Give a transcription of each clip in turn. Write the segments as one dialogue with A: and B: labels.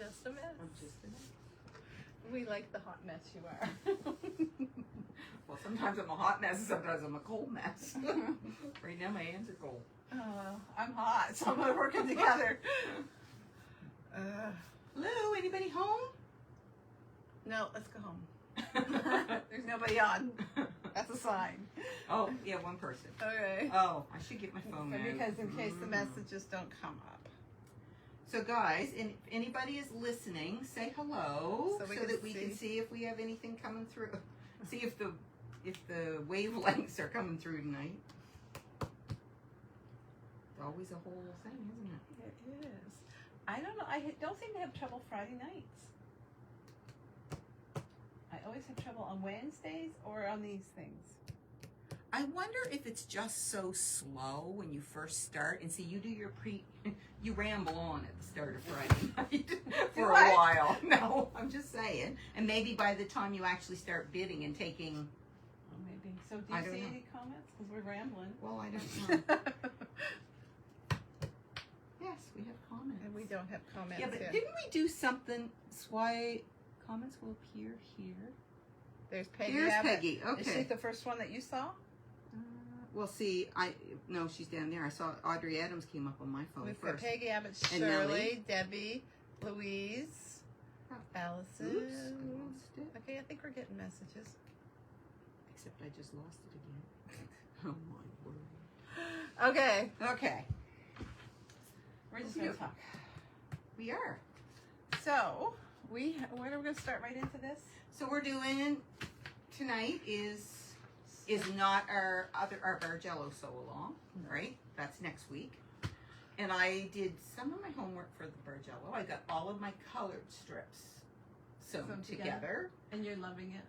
A: just a mess.
B: I'm just a mess.
A: We like the hot mess you are.
B: Well, sometimes I'm a hot mess, sometimes I'm a cold mess. Right now my hands are cold.
A: I'm hot, so we're working together.
B: Hello, anybody home?
A: No, let's go home. There's nobody on. That's a sign.
B: Oh, yeah, one person.
A: Okay.
B: Oh, I should get my phone out.
A: Because in case the messages don't come up.
B: So guys, if anybody is listening, say hello so that we can see if we have anything coming through. See if the wavelengths are coming through tonight. It's always a whole thing, isn't it?
A: It is. I don't know. I don't seem to have trouble Friday nights. I always have trouble on Wednesdays or on these things.
B: I wonder if it's just so slow when you first start. And see, you do your you ramble on at the start of Friday night for a while. No, I'm just saying. And maybe by the time you actually start bidding and taking...
A: Oh, maybe. So do you see any comments? Because we're rambling.
B: Well, I don't know. Yes, we have comments.
A: And we don't have comments.
B: Yeah, but didn't we do something? That's why comments will appear here.
A: There's Peggy.
B: Here's Peggy. Okay.
A: Is she the first one that you saw?
B: Well, see, no, she's down there. I saw Audrey Adams came up on my phone
A: We've
B: first.
A: got Peggy Abbott, Shirley, Debbie, Louise, Allison.
B: Oops, I lost it.
A: Okay, I think we're getting messages.
B: Except I just lost it again. Oh my word.
A: Okay.
B: Okay.
A: We're just going to talk.
B: We are.
A: So, when are we going to start right into this?
B: So we're doing, tonight is not our Bargello sew along, right? That's next week. And I did some of my homework for the Bargello. I got all of my colored strips sewn together.
A: And you're loving it?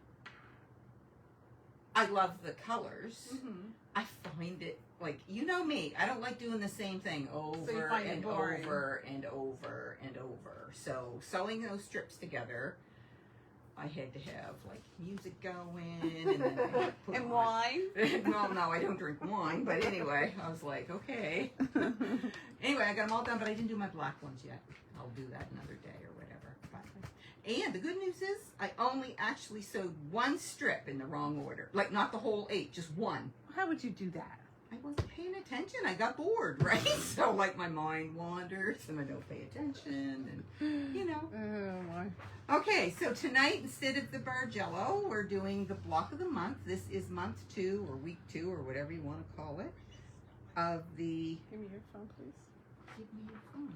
B: I love the colors.
A: Mm-hmm.
B: I find it, like, you know me, I don't like doing the same thing over and over and over and over. So sewing those strips together, I had to have like music going and then I put
A: and wine.
B: Well, no, I don't drink wine, but anyway, I was like, okay. Anyway, I got them all done, but I didn't do my black ones yet. I'll do that another day or whatever. And the good news is, I only actually sewed one strip in the wrong order, like not the whole 8, just one.
A: How would you do that?
B: I wasn't paying attention. I got bored, right? So like my mind wanders and I don't pay attention and you know.
A: Oh my.
B: Okay, so tonight instead of the Bargello, we're doing the block of the month. This is month 2 or week 2 or whatever you want to call it of the...
A: Give me your phone, please.
B: Give me your phone.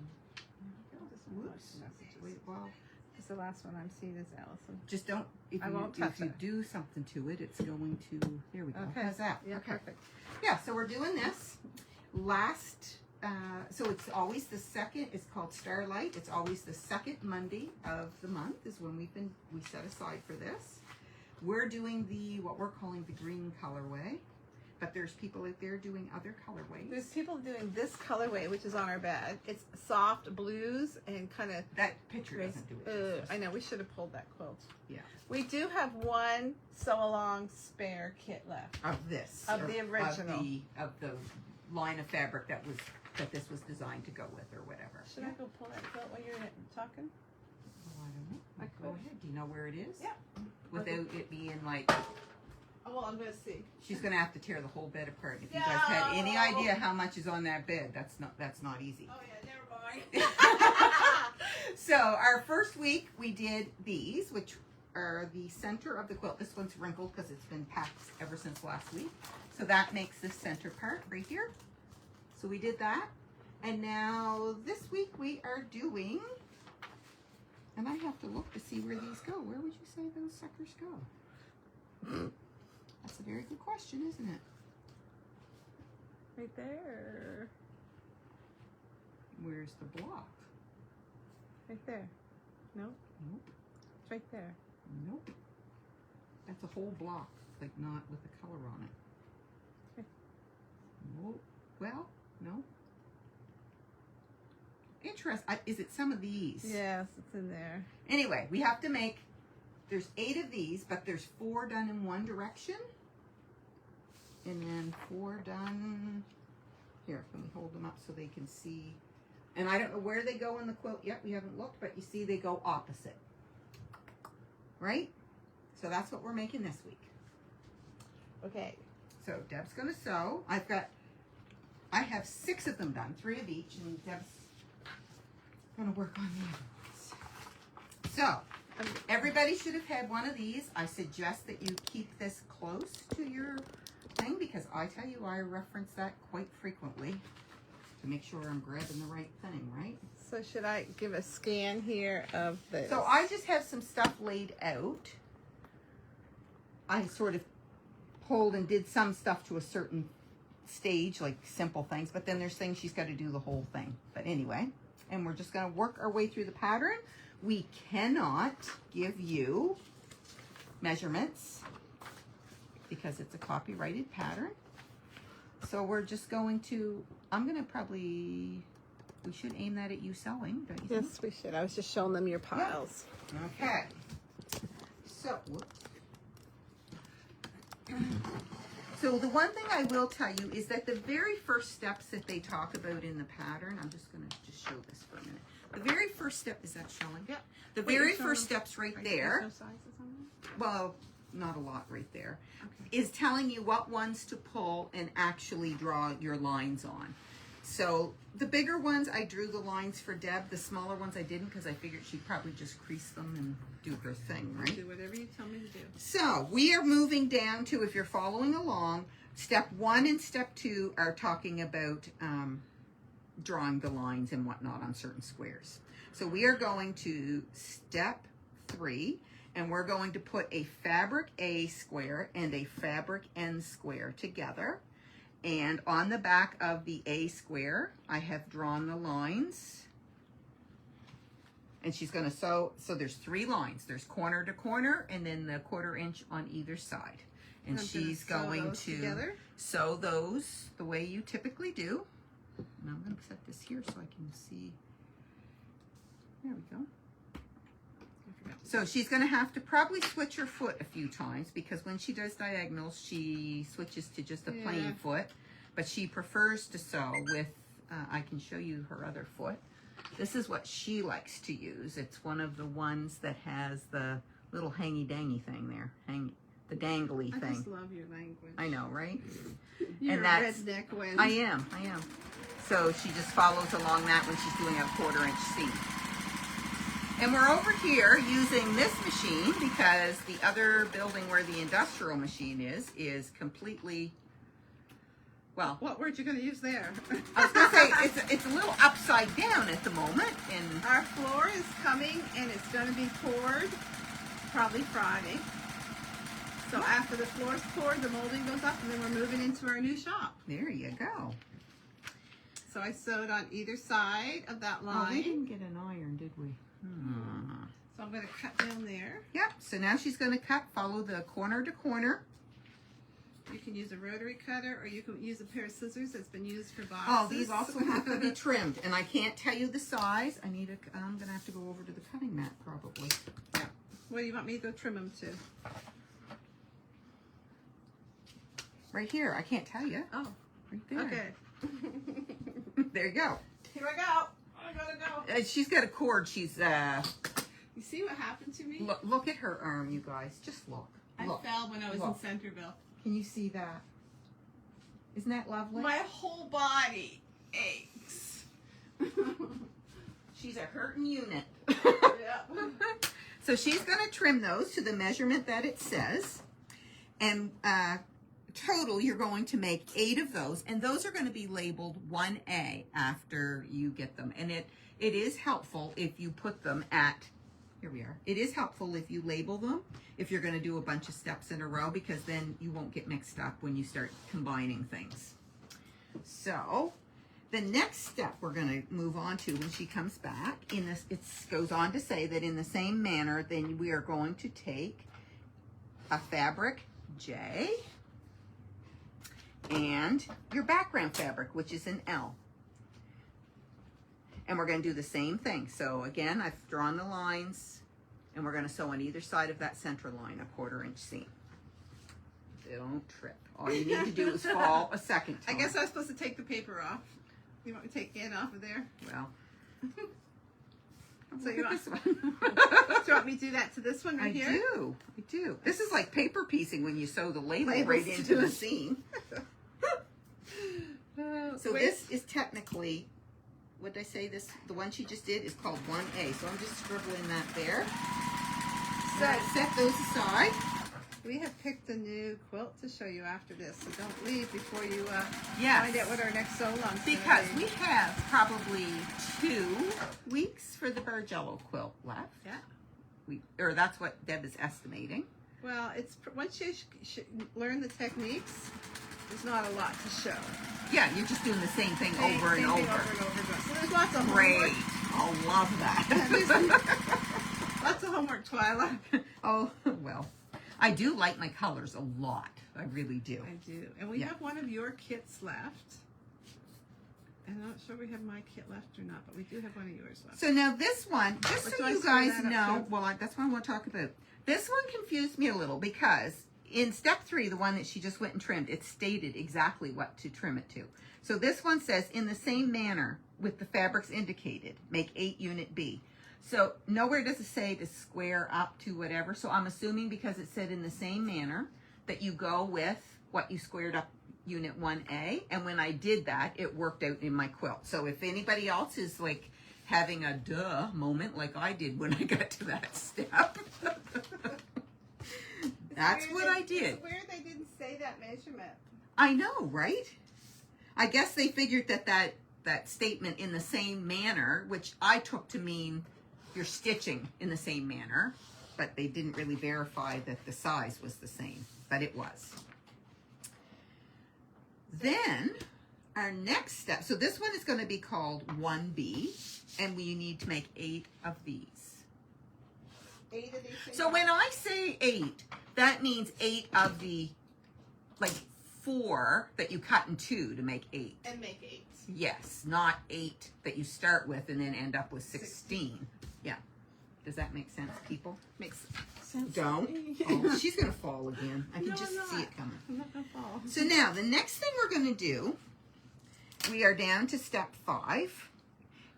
B: There we go. Whoops. Wait, well...
A: The last one I'm seeing is Allison.
B: Just don't, if you do something to it, it's going to, there we go.
A: Okay.
B: How's that?
A: Yeah,
B: okay.
A: Perfect.
B: Yeah, so we're doing this. So it's always the second, it's called Starlight. It's always the second Monday of the month is when we set aside for this. We're doing what we're calling the green colorway. But there's people out there doing other colorways.
A: There's people doing this colorway, which is on our bag. It's soft blues and kind of...
B: That picture doesn't do it.
A: I know, we should have pulled that quilt.
B: Yeah.
A: We do have one sew-along spare kit left.
B: Of this.
A: Of the original.
B: Of the line of fabric that this was designed to go with or whatever.
A: Should I go pull that quilt while you're talking?
B: Oh, I don't know. Go ahead. Do you know where it is?
A: Yeah.
B: Without it being like...
A: Oh, well, I'm going to see.
B: She's going to have to tear the whole bed apart. If you guys had any idea how much is on that bed, that's not easy.
A: Oh, yeah, never mind.
B: So, our first week, we did these, which are the center of the quilt. This one's wrinkled because it's been packed ever since last week. So, that makes the center part right here. So, we did that. And now, this week, we are doing... And I have to look to see where these go. Where would you say those suckers go? That's a very good question, isn't it?
A: Right there.
B: Where's the block?
A: Right there. Nope.
B: Nope.
A: It's right there.
B: Nope. That's a whole block, like not with the color on it.
A: Okay.
B: Nope. Well, no. Interesting. Is it some of these?
A: Yes, it's in there.
B: Anyway, we have to make, there's 8 of these, but there's 4 done in one direction. And then 4 done, here, can we hold them up so they can see? And I don't know where they go in the quilt yet. We haven't looked, but you see they go opposite. Right? So that's what we're making this week.
A: Okay.
B: So Deb's going to sew. I have 6 of them done, 3 of each, and Deb's going to work on the other ones. So, everybody should have had one of these. I suggest that you keep this close to your thing because I tell you, I reference that quite frequently to make sure I'm grabbing the right thing, right?
A: So should I give a scan here of this?
B: So I just have some stuff laid out. I sort of pulled and did some stuff to a certain stage, like simple things, but then there's things she's got to do the whole thing. But anyway, and we're just going to work our way through the pattern. We cannot give you measurements because it's a copyrighted pattern. So we're just going to, we should aim that at you sewing, don't you think?
A: Yes, we should. I was just showing them your piles.
B: Okay. So, whoops. So the one thing I will tell you is that the very first steps that they talk about in the pattern, I'm just going to just show this for a minute. The very first step, is that showing?
A: Yeah.
B: The
A: Wait,
B: very
A: you're
B: first
A: showing-
B: step's right
A: There's
B: there.
A: no sizes on there?
B: Well, not a lot right there.
A: Okay.
B: Is telling you what ones to pull and actually draw your lines on. So the bigger ones, I drew the lines for Deb. The smaller ones I didn't because I figured she'd probably just crease them and do her thing, right?
A: Do whatever you tell me to do.
B: So we are moving down to, if you're following along, step 1 and step 2 are talking about drawing the lines and whatnot on certain squares. So we are going to step 3, and we're going to put a fabric A square and a fabric N square together. And on the back of the A square, I have drawn the lines. And she's going to sew, so there's 3 lines. There's corner to corner, and then the 1/4 inch on either side. And
A: I'm
B: she's
A: gonna sew
B: going
A: those
B: to
A: together.
B: sew those the way you typically do. And I'm going to set this here so I can see. There we go. So she's going to have to probably switch her foot a few times because when she does diagonals, she switches to just a plain foot. But she prefers to sew with, I can show you her other foot. This is what she likes to use. It's one of the ones that has the little hangy-dangy thing there. The dangly
A: I
B: thing.
A: just love your language.
B: I know, right?
A: You're
B: And
A: a
B: that's-
A: redneck when.
B: I am. So she just follows along that when she's doing a 1/4 inch seam. And we're over here using this machine because the other building where the industrial machine is completely, well,
A: What word you going to use there?
B: I was going to say it's a little upside down at the moment. And
A: Our floor is coming and it's going to be poured probably Friday. So after the floor's poured, the molding goes up and then we're moving into our new shop.
B: there you go.
A: So I sewed on either side of that line.
B: Oh, we didn't get an iron, did we?
A: So I'm going to cut down there.
B: Yep, so now she's going to follow the corner to corner.
A: You can use a rotary cutter or you can use a pair of scissors that's been used for boxes.
B: Oh, these also have to be trimmed, and I can't tell you the size. I'm going to have to go over to the cutting mat probably.
A: Yeah. Where do you want me to go trim them to?
B: Right here, I can't tell you.
A: Oh,
B: Right there.
A: okay.
B: There you go.
A: Here I go. I gotta go.
B: She's got a cord. She's
A: You see what happened to me?
B: look at her arm, you guys. Just look.
A: I
B: Look.
A: fell when I was
B: Look.
A: in Centerville.
B: Can you see that? Isn't that lovely?
A: My whole body aches.
B: She's a hurting unit.
A: Yeah.
B: So she's going to trim those to the measurement that it says. And total, you're going to make 8 of those. And those are going to be labeled 1A after you get them. And it is helpful if you put them at, here we are. It is helpful if you label them, if you're going to do a bunch of steps in a row, because then you won't get mixed up when you start combining things. So the next step we're going to move on to when she comes back, it goes on to say that in the same manner, then we are going to take a fabric J and your background fabric, which is an L. And we're going to do the same thing. So again, I've drawn the lines, and we're going to sew on either side of that center line a 1/4 inch seam. Don't trip. All you need to do is fall a second
A: I
B: time.
A: guess I was supposed to take the paper off. You want me to take it off of there?
B: Well,
A: So
B: Look
A: you
B: at
A: want,
B: this one.
A: do you want me to do that to this one right here?
B: I do. This is like paper piecing when you sew the label
A: Labels
B: right
A: to
B: into the
A: it.
B: seam. So
A: Wait.
B: this is technically, what did I say? This, the one she just did is called 1A. So I'm just scribbling that there. So set those aside.
A: We have picked a new quilt to show you after this, so don't leave before you
B: Yes.
A: find out what our next sew along's
B: Because
A: gonna be.
B: we have probably 2 weeks for the bird jello quilt left.
A: Yeah.
B: Or that's what Deb is estimating.
A: Well, it's once you learn the techniques, there's not a lot to show.
B: Yeah, you're just doing the same thing
A: Same
B: over and
A: thing
B: over.
A: again. So there's lots of
B: Great.
A: homework.
B: I'll love that.
A: Lots of homework, Twyla.
B: Oh, well. I do like my colors a lot. I really do.
A: I do. And we
B: Yeah.
A: have one of your kits left. I'm not sure we have my kit left or not, but we do have one of yours left.
B: So now this one, just
A: Which
B: so
A: I
B: you
A: square
B: guys
A: that up
B: know,
A: too.
B: well, that's what I want to talk about. This one confused me a little because in step 3, the one that she just went and trimmed, it stated exactly what to trim it to. So this one says, in the same manner with the fabrics indicated, make 8 unit B. So nowhere does it say to square up to whatever. So I'm assuming because it said in the same manner that you go with what you squared up unit 1A. And when I did that, it worked out in my quilt. So if anybody else is like having a duh moment like I did when I got to that step, that's what I did.
A: It's weird they didn't say that measurement.
B: I know, right? I guess they figured that statement in the same manner, which I took to mean you're stitching in the same manner, but they didn't really verify that the size was the same, but it was. Then our next step, so this one is going to be called 1B, and we need to make 8 of these.
A: 8 of these things.
B: So when I say 8, that means 8 of the, like 4 that you cut in 2 to make 8.
A: And make 8.
B: Yes, not 8 that you start with and then end up with 16. Yeah. Does that make sense, people?
A: Makes sense.
B: Don't. Oh, she's going to fall again. I can
A: No,
B: just
A: I'm
B: see
A: not.
B: it coming.
A: I'm not going to fall.
B: So now, the next thing we're going to do, we are down to step 5.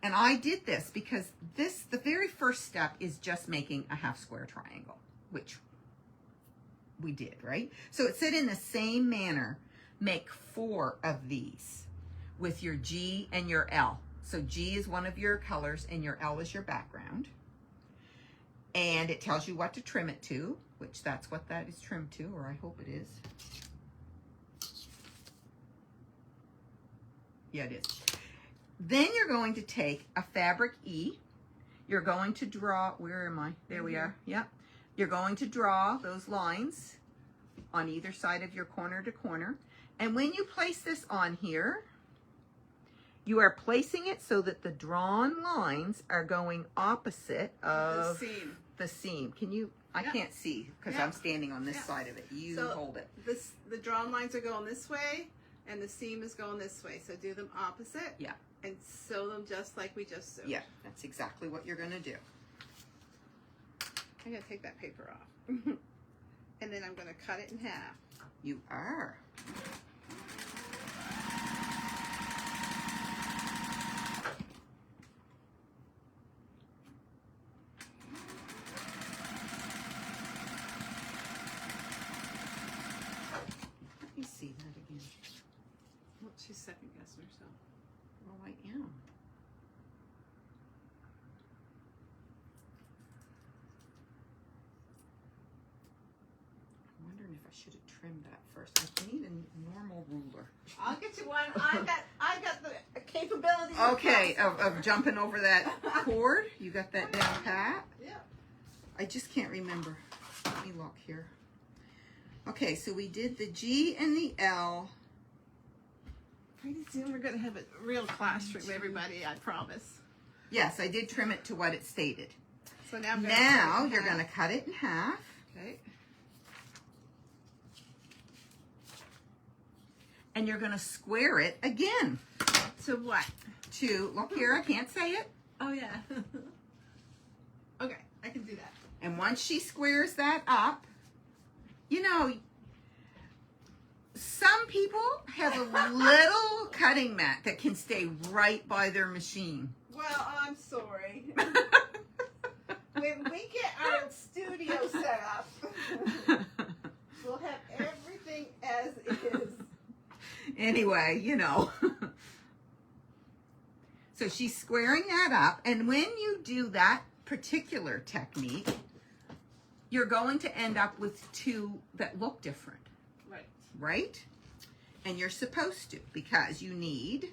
B: And I did this because the very first step is just making a half square triangle, which we did, right? So it said in the same manner, make 4 of these with your G and your L. So G is one of your colors and your L is your background. And it tells you what to trim it to, which that's what that is trimmed to, or I hope it is. Yeah, it is. Then you're going to take a fabric E. You're going to draw, where am I? There we are. Yep. You're going to draw those lines on either side of your corner to corner. And when you place this on here, you are placing it so that the drawn lines are going opposite of
A: The seam.
B: the seam. Can you, I
A: Yeah.
B: can't see because
A: Yeah.
B: I'm standing on this
A: Yeah.
B: side of it. You
A: So
B: hold it.
A: the drawn lines are going this way, and the seam is going this way. So do them opposite.
B: Yeah.
A: And sew them just like we just sewed.
B: Yeah, that's exactly what you're going to do.
A: I'm going to take that paper off. And then I'm going to cut it in half.
B: You are. Let me see that again.
A: Well, she's second guessing herself.
B: Well, I am. I'm wondering if I should have trimmed that first. I need a normal ruler.
A: I'll get you one. I got the capability.
B: Okay, of jumping over that cord. You got that down pat?
A: Yeah.
B: I just can't remember. Let me look here. Okay, so we did the G and the L.
A: Pretty soon we're going to have a real classroom, everybody. I promise.
B: Yes, I did trim it to what it stated.
A: So now I'm going
B: Now you're going to cut it in half.
A: Okay.
B: And you're going to square it again.
A: To what?
B: To, look here, I can't say it.
A: Oh yeah. Okay, I can do that.
B: And once she squares that up, you know, some people have a little cutting mat that can stay right by their machine.
A: Well, I'm sorry. When we get our studio set up, we'll have everything as is.
B: Anyway, you know. So she's squaring that up, and when you do that particular technique, you're going to end up with two that look different.
A: Right.
B: Right? And you're supposed to, because you need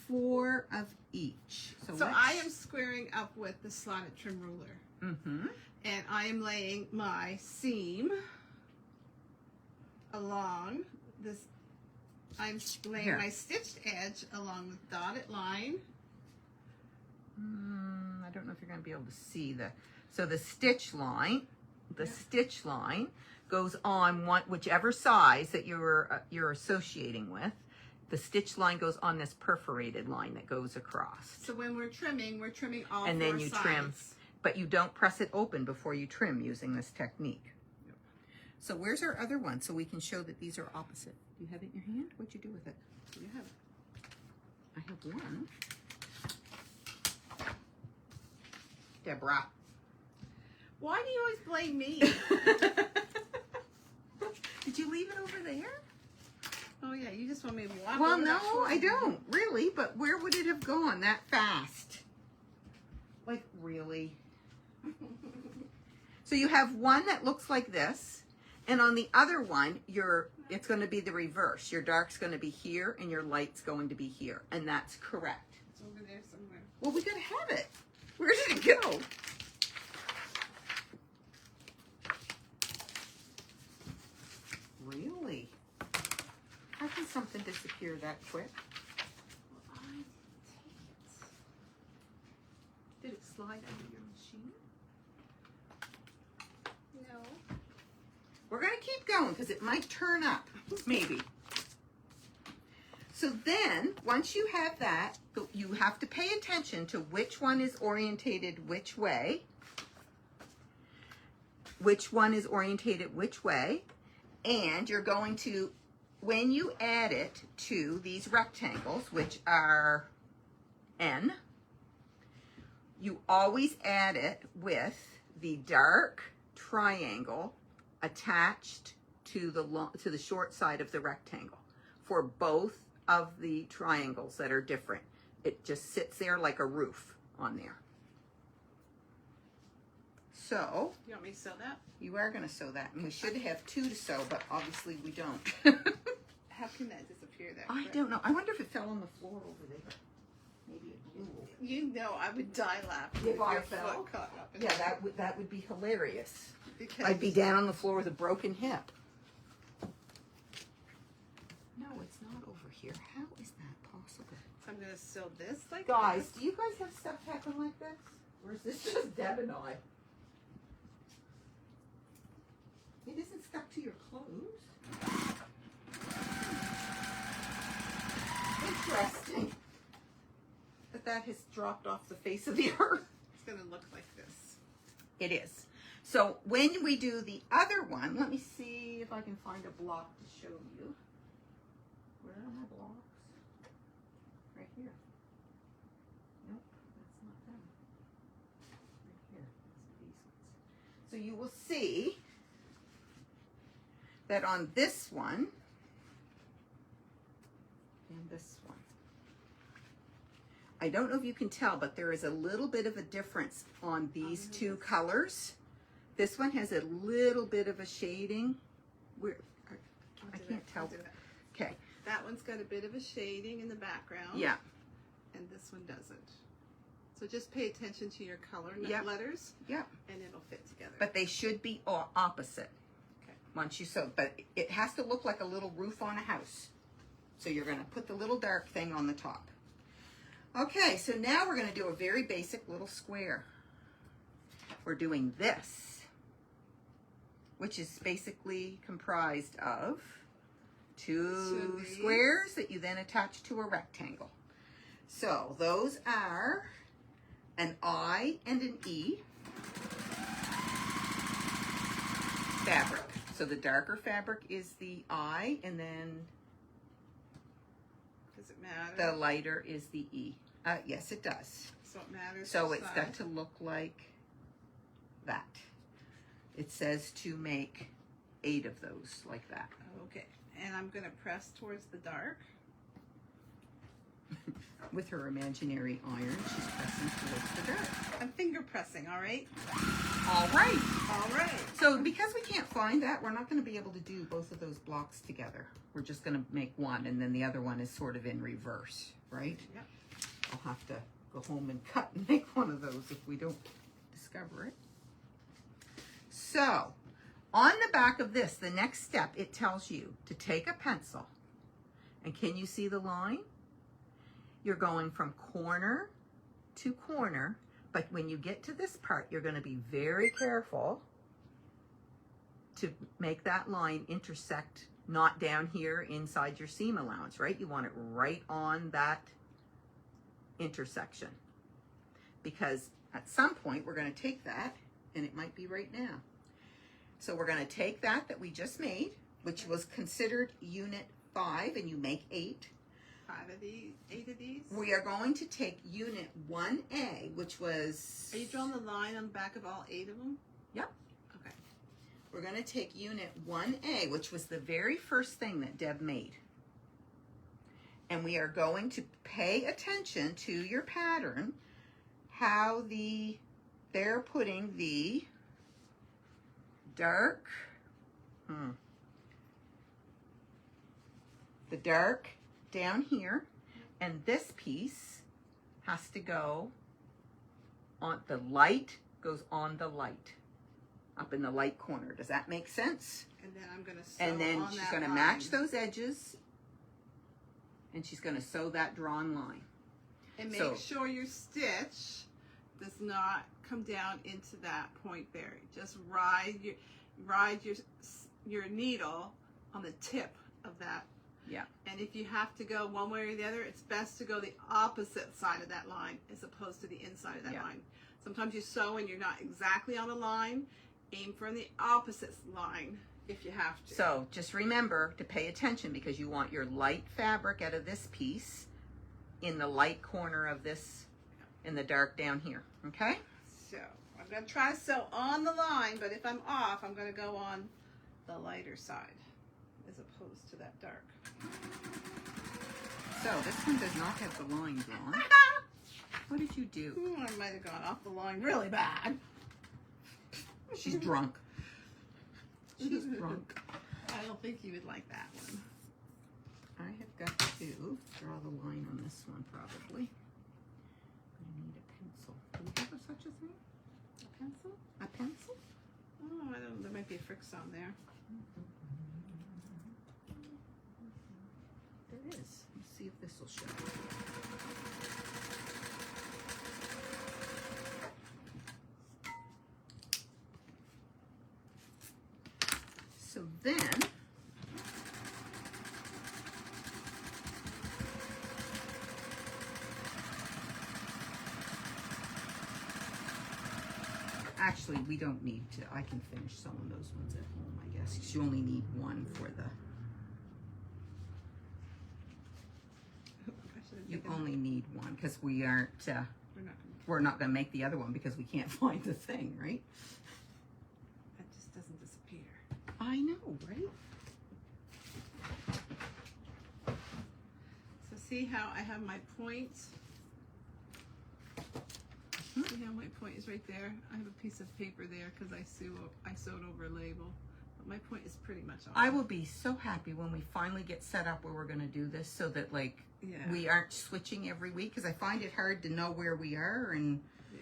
B: 4 of each.
A: So I am squaring up with the slotted trim ruler.
B: Mm-hmm.
A: And I am laying my seam along this. I'm laying
B: Here.
A: my stitched edge along the dotted line.
B: I don't know if you're going to be able to see so the stitch line, stitch line goes on whichever size that you're associating with. The stitch line goes on this perforated line that goes across.
A: So when we're trimming all
B: And then you
A: sides.
B: trim, but you don't press it open before you trim using this technique.
A: Yep.
B: So where's our other one so we can show that these are opposite? Do you have it in your hand? What'd you do with it?
A: You have it.
B: I have one. Deborah.
A: Why do you always blame me?
B: Did you leave it over there?
A: Oh yeah, you just want me to walk
B: Well,
A: over
B: no,
A: that floor.
B: I don't, really, but where would it have gone that fast? Like, really? So you have one that looks like this, and on the other one, it's going to be the reverse. Your dark's going to be here, and your light's going to be here, and that's correct.
A: It's over there somewhere.
B: Well, we gotta have it. Where did it go? Really? How can something disappear that quick?
A: Well, I take it. Did it slide under your machine? No.
B: We're going to keep going because it might turn up, maybe. So then, once you have that, you have to pay attention to which one is orientated which way. Which one is orientated which way. And you're going to, when you add it to these rectangles, which are N, you always add it with the dark triangle attached to the short side of the rectangle for both of the triangles that are different. It just sits there like a roof on there. So
A: You want me to sew that?
B: you are going to sew that, and we should have 2 to sew, but obviously we don't.
A: How can that disappear that
B: I
A: quick?
B: don't know. I wonder if it fell on the floor over there. Maybe it blew over.
A: You know I would die laughing
B: If I
A: your
B: fell?
A: foot caught up in
B: Yeah,
A: it.
B: that would be hilarious.
A: Because
B: I'd be down on the floor with a broken hip. No, it's not over here. How is that possible?
A: I'm going to sew this like
B: Guys,
A: this.
B: do you guys have stuff happen like this? Or is this just Deb and I? It isn't stuck to your clothes. Interesting. But that has dropped off the face of the earth.
A: It's going to look like this.
B: It is. So when we do the other one, let me see if I can find a block to show you. Where are my blocks? Right here. Nope, that's not them. Right here. That's these ones. So you will see that on this one and this one, I don't know if you can tell, but there is a little bit of a difference on these 2 colors. This one has a little bit of a shading. I can't tell. Okay.
A: That one's got a bit of a shading in the background.
B: Yeah.
A: And this one doesn't. So just pay attention to your color
B: Yep.
A: letters.
B: Yeah.
A: And it'll fit together.
B: But they should be opposite.
A: Okay.
B: Once you sew, but it has to look like a little roof on a house. So you're going to put the little dark thing on the top. Okay, so now we're going to do a very basic little square. We're doing this, which is basically comprised of 2 squares that you then attach to a rectangle. So those are an I and an E fabric. So the darker fabric is the I, and then
A: Does it matter?
B: the lighter is the E. Yes, it does.
A: So it matters.
B: So
A: which
B: it's
A: side.
B: got to look like that. It says to make 8 of those like that.
A: Okay, and I'm gonna press towards the dark.
B: With her imaginary iron, she's pressing towards the dark.
A: I'm finger pressing, all right?
B: All right.
A: All right.
B: So because we can't find that, we're not going to be able to do both of those blocks together. We're just going to make one, and then the other one is sort of in reverse, right?
A: Yep.
B: I'll have to go home and cut and make one of those if we don't discover it. So on the back of this, the next step, it tells you to take a pencil, and can you see the line? You're going from corner to corner, but when you get to this part, you're going to be very careful to make that line intersect, not down here inside your seam allowance, right? You want it right on that intersection, because at some point we're going to take that, and it might be right now. So we're going to take that we just made, which was considered unit 5, and you make 8.
A: 5 of these, 8 of these.
B: We are going to take unit 1A, which was...
A: Are you drawing the line on the back of all 8 of them?
B: Yep.
A: Okay.
B: We're going to take unit 1A, which was the very first thing that Deb made. And we are going to pay attention to your pattern, how they're putting the dark, the dark down here, and this piece has to go on, the light goes on the light, up in the light corner. Does that make sense?
A: And then I'm gonna sew
B: And then
A: on
B: she's
A: that
B: going to
A: line.
B: match those edges, and she's going to sew that drawn line.
A: And make
B: So-
A: sure your stitch does not come down into that point there. Just ride your needle on the tip of that.
B: Yeah.
A: And if you have to go one way or the other, it's best to go the opposite side of that line as opposed to the inside of that
B: Yeah.
A: line. Sometimes you sew and you're not exactly on the line. Aim for the opposite line if you have to.
B: So just remember to pay attention, because you want your light fabric out of this piece in the light corner of this, in the dark down here, okay?
A: So I'm going to try to sew on the line, but if I'm off, I'm going to go on the lighter side as opposed to that dark.
B: So this one does not have the line drawn. What did you do?
A: Ooh, I might have gone off the line really bad.
B: She's drunk. She's drunk.
A: I don't think you would like that one.
B: I have got to draw the line on this one probably. I need a pencil. Do we have such a thing?
A: A pencil?
B: A pencil?
A: Oh, I don't. There might be a fix on there.
B: There is. Let's see if this will show. So then, actually, we don't need to. I can finish some of those ones at home, I guess. 'Cause you only need one for the.
A: I should have
B: You
A: taken-
B: only need one because we aren't.
A: We're not gonna,
B: We're not going to make the other one because we can't find the thing, right?
A: that just doesn't disappear.
B: I know, right?
A: So see how I have my point? See how my point is right there? I have a piece of paper there because I sewed over a label. But my point is pretty much on.
B: I will be so happy when we finally get set up where we're going to do this, so that like
A: Yeah.
B: we aren't switching every week, because I find it hard to know where we are and
A: Yeah.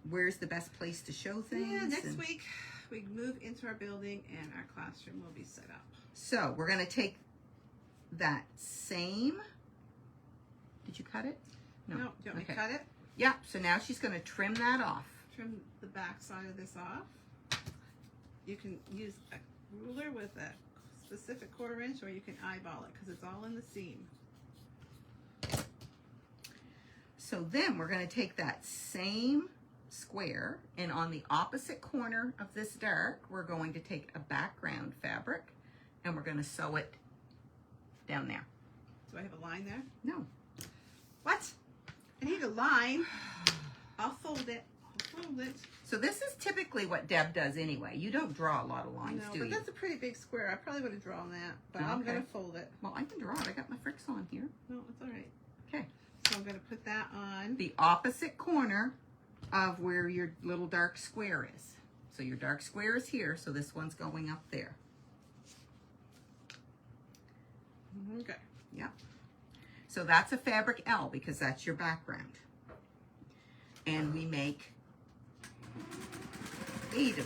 B: where's the best place to show things.
A: Yeah, next
B: and-
A: week we move into our building and our classroom will be set up.
B: So we're going to take that same. Did you cut it?
A: No, do you want me to
B: Okay.
A: cut it?
B: Yeah. So now she's going to trim that off.
A: Trim the back side of this off. You can use a ruler with a specific 1/4 inch, or you can eyeball it because it's all in the seam.
B: So then we're going to take that same square, and on the opposite corner of this dark, we're going to take a background fabric and we're going to sew it down there.
A: Do I have a line there?
B: No.
A: What? I need a line. I'll fold it. I'll fold it.
B: So this is typically what Deb does anyway. You don't draw a lot of lines,
A: No,
B: do
A: but
B: you?
A: that's a pretty big square. I probably would have drawn that, but I'm
B: Okay.
A: going to fold it.
B: Well, I can draw it. I got my fricks on here.
A: No, it's all right.
B: Okay.
A: So I'm going to put that on.
B: The opposite corner of where your little dark square is. So your dark square is here, so this one's going up there.
A: Okay.
B: Yep. So that's a fabric L because that's your background. And we make 8 of those.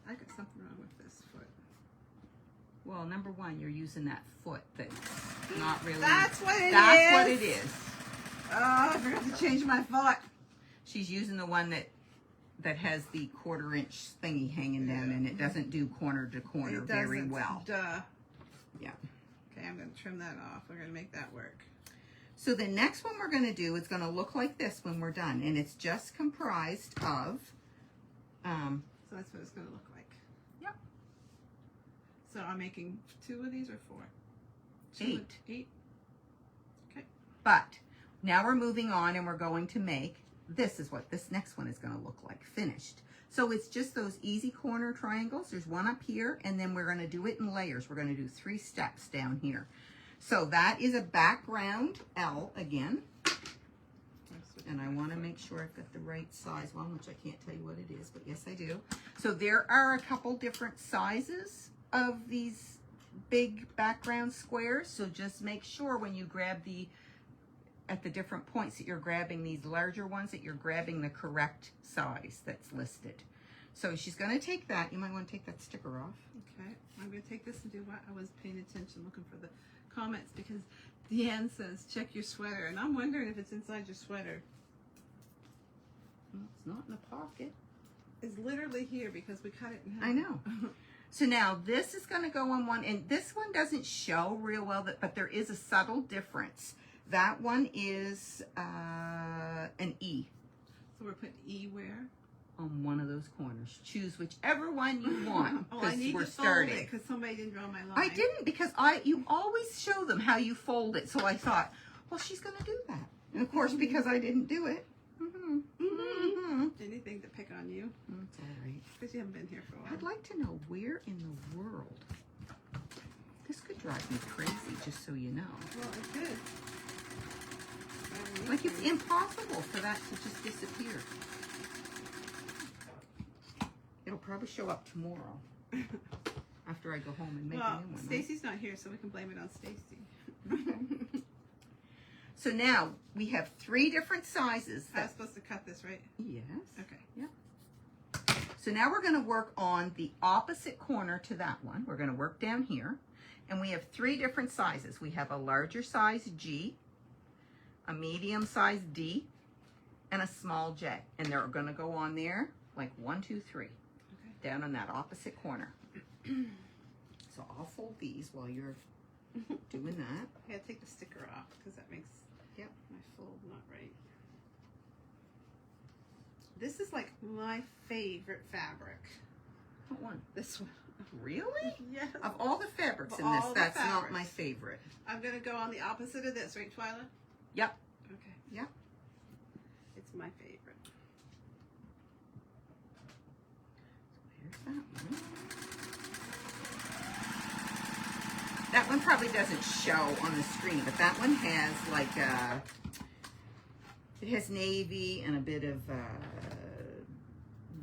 A: I got something wrong with this foot.
B: Well, number one, you're using that foot that's not really.
A: That's what it is.
B: That's what it is.
A: Oh, I forgot to change my foot.
B: She's using the one that has the 1/4 inch thingy hanging down, and it doesn't do corner to corner very well.
A: Duh.
B: Yeah.
A: Okay, I'm going to trim that off. We're going to make that work.
B: So the next one we're going to do is going to look like this when we're done, and it's just comprised of.
A: So that's what it's going to look like.
B: Yep.
A: So I'm making 2 of these or 4?
B: 8.
A: 8. Okay.
B: But now we're moving on, and we're going to make. This is what this next one is going to look like, finished. So it's just those easy corner triangles. There's one up here, and then we're going to do it in layers. We're going to do 3 steps down here. So that is a background L again. And I want to make sure I've got the right size one, which I can't tell you what it is, but yes, I do. So there are a couple different sizes of these big background squares. So just make sure when you grab at the different points that you're grabbing these larger ones, that you're grabbing the correct size that's listed. So she's going to take that. You might want to take that sticker off.
A: Okay. I'm going to take this and do what? I was paying attention looking for the comments because Deanne says, check your sweater. And I'm wondering if it's inside your sweater.
B: Well, it's not in the pocket.
A: It's literally here because we cut it in half.
B: I know. So now this is going to go on one, and this one doesn't show real well, but there is a subtle difference. That one is an E.
A: So we're putting E where?
B: On one of those corners. Choose whichever one you want.
A: Oh, I need
B: we're
A: to fold
B: starting.
A: it because somebody didn't draw my line.
B: I didn't because you always show them how you fold it. So I thought, well, she's going to do that. And of course, because I didn't do it.
A: Anything to pick on you?
B: That's all right.
A: Because you haven't been here for a while.
B: I'd like to know where in the world. This could drive me crazy, just so you know.
A: Well, it could.
B: Like it's impossible for that to just disappear. It'll probably show up tomorrow after I go home and make a new one.
A: Stacy's not here, so we can blame it on Stacy.
B: So now we have 3 different sizes.
A: I was supposed to cut this, right?
B: Yes.
A: Okay.
B: Yep. So now we're going to work on the opposite corner to that one. We're going to work down here. And we have 3 different sizes. We have a larger size G, a medium size D, and a small J. And they're going to go on there like 1, 2, 3. Okay. Down on that opposite corner. So I'll fold these while you're doing that.
A: I gotta take the sticker off because that makes my fold not right. This is like my favorite fabric.
B: What one?
A: This one.
B: Really?
A: Yes.
B: Of all the fabrics
A: Of
B: in this,
A: all the
B: that's not
A: fabrics.
B: my favorite.
A: I'm gonna go on the opposite of this, right, Twyla?
B: Yep.
A: Okay.
B: Yep.
A: It's my favorite.
B: Here's that one. That one probably doesn't show on the screen, but that one has like it has navy and a bit of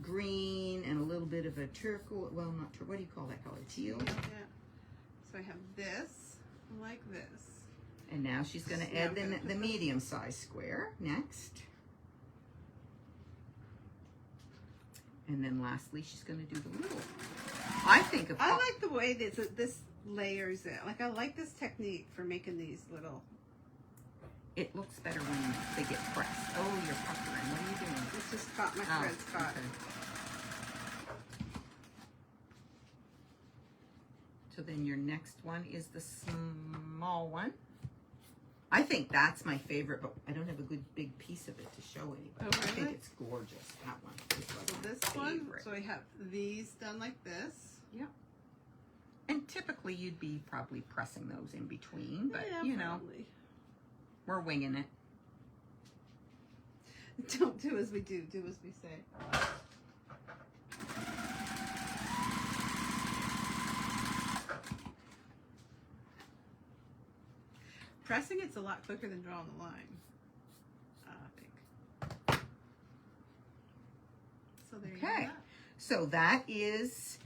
B: green and a little bit of a turquoise. Well, not turquoise. What do you call that color? Teal.
A: Yeah. So I have this, like this.
B: And now she's going to add the medium size square next. And then lastly, she's going to do the little. I
A: like the way this layers it. Like I like this technique for making these little.
B: It looks better when they get pressed. Oh, you're puckering. What are you doing?
A: It's just caught, my thread's caught.
B: Okay. So then your next one is the small one. I think that's my favorite, but I don't have a good big piece of it to show anybody.
A: Oh,
B: I think
A: really?
B: it's gorgeous, that one.
A: So this one, so I have these done like this.
B: Yep. And typically you'd be probably pressing those in between, but
A: Yeah,
B: you know,
A: probably.
B: we're winging it.
A: Don't do as we do as we say. Pressing it's a lot quicker than drawing the line, I think. So there you
B: Okay.
A: go.
B: So that is,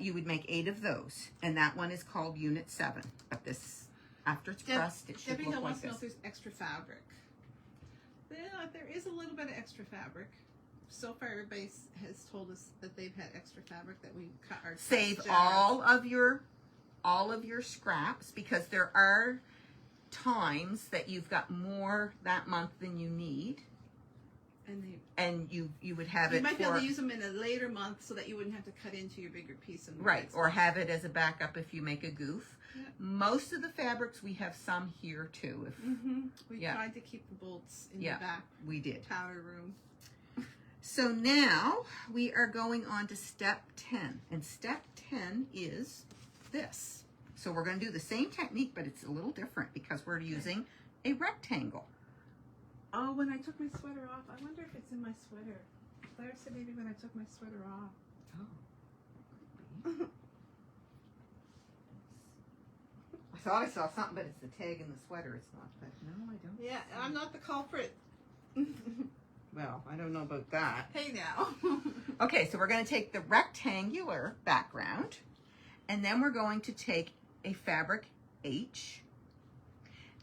B: you would make 8 of those, and that one is called Unit 7. But this, after it's pressed, it should
A: Debbie
B: look
A: Hill
B: like
A: wants to know
B: this.
A: if there's extra fabric. There is a little bit of extra fabric. So far, everybody has told us that they've had extra fabric that we cut our
B: Save
A: jars.
B: all of your scraps, because there are times that you've got more that month than you need, and you would have
A: you
B: it
A: might be able
B: for
A: to use them in a later month so that you wouldn't have to cut into your bigger piece and
B: right, or have it as a backup if you make a goof.
A: Yeah.
B: Most of the fabrics we have some here too. If
A: We
B: Yeah.
A: tried to keep the bolts in
B: Yeah.
A: the back
B: we did.
A: powder room.
B: So now we are going on to step 10, and step 10 is this. So we're going to do the same technique, but it's a little different because we're using a rectangle.
A: Oh, when I took my sweater off, I wonder if it's in my sweater. Claire said maybe when I took my sweater off.
B: Oh. I thought I saw something, but it's the tag in the sweater. It's not. But no, I don't.
A: Yeah, I'm not the culprit.
B: Well, I don't know about that.
A: Hey now.
B: Okay, so we're going to take the rectangular background, and then we're going to take a fabric H.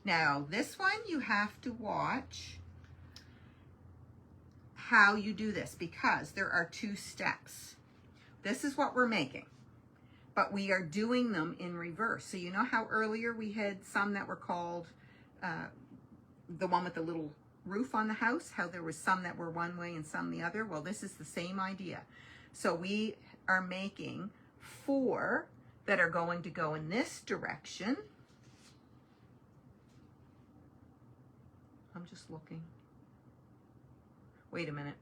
B: Now, this one you have to watch how you do this, because there are 2 steps. This is what we're making, but we are doing them in reverse. So you know how earlier we had some that were called the one with the little roof on the house, how there was some that were one way and some the other? Well, this is the same idea. So we are making 4 that are going to go in this direction. I'm just looking. Wait a minute.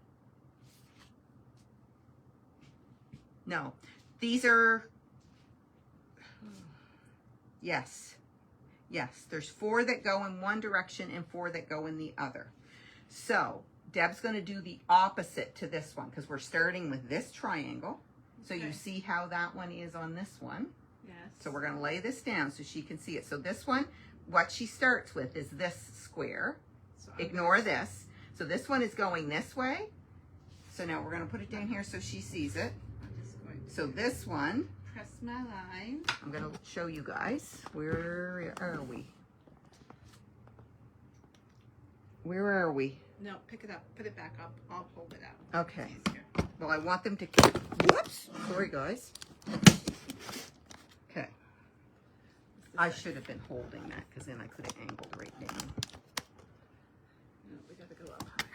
B: No, these are, yes, there's 4 that go in one direction and 4 that go in the other. So Deb's going to do the opposite to this one, because we're starting with this triangle. So you
A: Okay.
B: see how that one is on this one.
A: Yes.
B: So we're going to lay this down so she can see it. So this one, what she starts with is this square.
A: So
B: Ignore this. So this one is going this way. So now we're going to put it down here so she sees it.
A: I'm just going to
B: So this one,
A: press my line.
B: I'm going to show you guys. Where are we? Where are we?
A: No, pick it up. Put it back up. I'll hold it out.
B: Okay.
A: It's easier.
B: Well, I want them to, whoops, sorry guys. Okay. I should have been holding that, because then I could have angled right down.
A: No, we gotta go up higher.